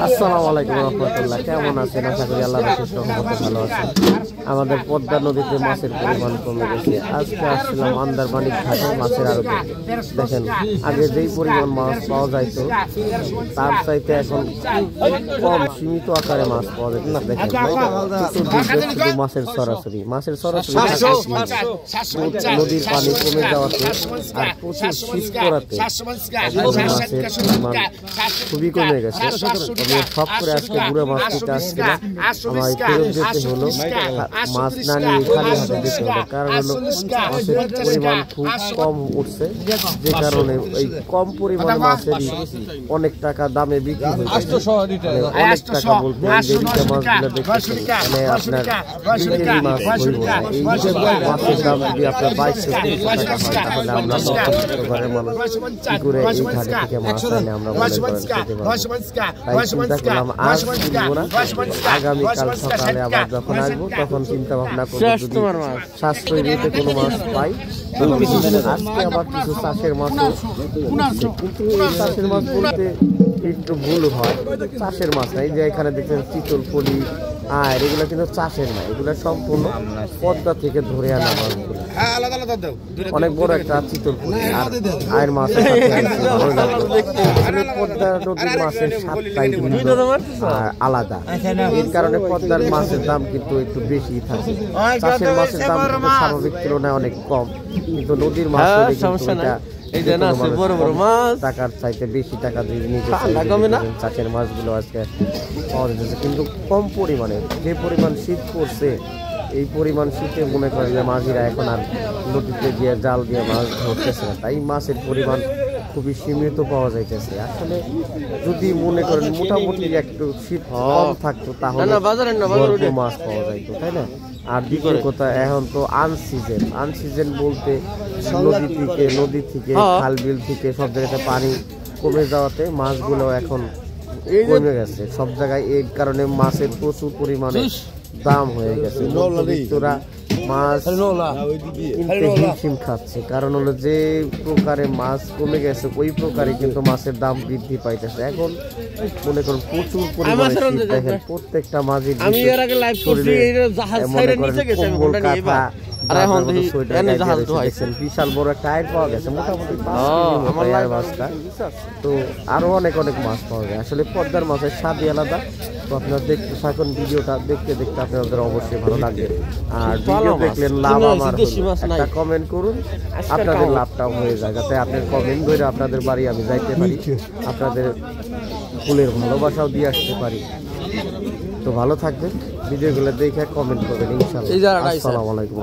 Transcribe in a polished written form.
আসসালামু আলাইকুম রহমতুল্লাহ। কেমন আছেন? আশা করি আল্লাহর অশেষ রহমতে ভালো আছেন। আমাদের পদ্মা নদীতে মাছের পরিমাণ কমে গেছে। আজকে আসছিলাম আন্দারমানিক ঘাটে মাছের আড়তে। দেখেন, আগে যেই পরিমাণ মাছ পাওয়া যাইতো তার চাইতে এখন কম সীমিত আকারে মাছ পাওয়া যাচ্ছে না। দেখেন, শুধু মাছের সরাসরি নদীর পানি কমে যাওয়াতে আর প্রচুর শীত পড়াতে মাছের পরিমাণ খুবই কমে গেছে। তবে সব করে আজকে বুড়ো মাছ কিনতে আসছে না, আমার ফেরত যেতে হলো। মাছ না নিয়ে খালি হাতে যেতে হলো, কারণ হলো মাছের পরিমাণ খুব কম উঠছে, যে কারণে এই কম পরিমাণে মাছেরই অনেক টাকা দামে বিক্রি হয়ে যাচ্ছে। অনেক টাকা বলতে দেরিতে মাছগুলো দেখতেছেন, মানে আপনার বিকেলি মাছ হইব না। এই মাছের দাম যদি আপনার 2200-2300 টাকা হয়, তাহলে আমরা ঘরের মানুষ কি করে এই ঘাটে থেকে মাছ আনে আমরা মনে করেন খেতে পারবো। তাই চিন্তা করলাম আজ কিনবো না, আগামীকাল সকালে আবার যখন আসবো তখন চিন্তা ভাবনা করবো যদি সাশ্রয়ী রেটে কোনো মাছ পাই। আজকে আবার কিছু চাষের মাছও, কিন্তু এই চাষের মাছ বলতে একটু ভুল হয়। চাষের মাছ না, এই যে এখানে দেখছেন চিতল পলি আর এগুলো কিন্তু চাষের না, এগুলো সম্পূর্ণ পদ্মা থেকে ধরে আনা মাছগুলো। অনেক বড় একটা চিতল পলি আর আয়ের মাছ পদ্মা নদীর মাছের স্বাদটাই আলাদা। এর কারণে পদ্মার মাছের দাম কিন্তু একটু বেশি থাকে। চাষের মাছের দাম স্বাভাবিক তুলনায় অনেক কম, কিন্তু নদীর মাছ টাকার চাইতে বেশি টাকা দিয়ে নিতে চাষের মাছগুলো আজকে পাওয়া যাচ্ছে, কিন্তু কম পরিমাণে। যে পরিমাণ শীত পড়ছে, এই পরিমাণ শীতে মনে করেন যে মাঝিরা এখন আর নদীতে গিয়ে জাল দিয়ে মাছ ধরতেছে না, তাই মাছের পরিমাণ খুবই সীমিত পাওয়া যাইতেছে। আসলে যদি মনে করেন মোটামুটি একটু শীত কম থাকতো তাহলে মাছ পাওয়া যাইতো, তাই না? আর দ্বিতীয় কথা, এখন তো আনসিজন বলতে নদী থেকে খাল বিল থেকে সব জায়গাতে পানি কমে যাওয়াতে মাছগুলো এখন কমে গেছে সব জায়গায়। এই কারণে মাছের প্রচুর পরিমাণে দাম হয়ে গেছে। মধ্যবিত্তরা মাছ কিনতে হিমশিম খাচ্ছে, কারণ হলো যে প্রকারে মাছ কমে গেছে ওই প্রকারে কিন্তু মাছের দাম বৃদ্ধি পাইতেছে। এখন মনে করুন প্রচুর পরিমাণে শীত, দেখেন প্রত্যেকটা মাঝে বিশাল বড় একটা আয়ের পাওয়া গেছে, মোটামুটি মাছটা। তো আরো অনেক মাছ পাওয়া যায়। আসলে পদ্মার মাছের স্বাদই আলাদা। তো আপনারা দেখতে থাকুন, ভিডিওটা দেখতে আপনাদের অবশ্যই ভালো লাগবে। আর ভিডিও দেখলেন লাভ আমার, একটা কমেন্ট করুন, আপনাদের লাভটাও হয়ে যায়, যাতে আপনার কমেন্ট ধরে আপনাদের বাড়ি আমি যাইতে পারি, আপনাদের ফুলের ভালোবাসাও দিয়ে আসতে পারি। তো ভালো থাকবেন, ভিডিওগুলো দেখে কমেন্ট করবেন ইনশাআল্লাহ। আসসালামু আলাইকুম।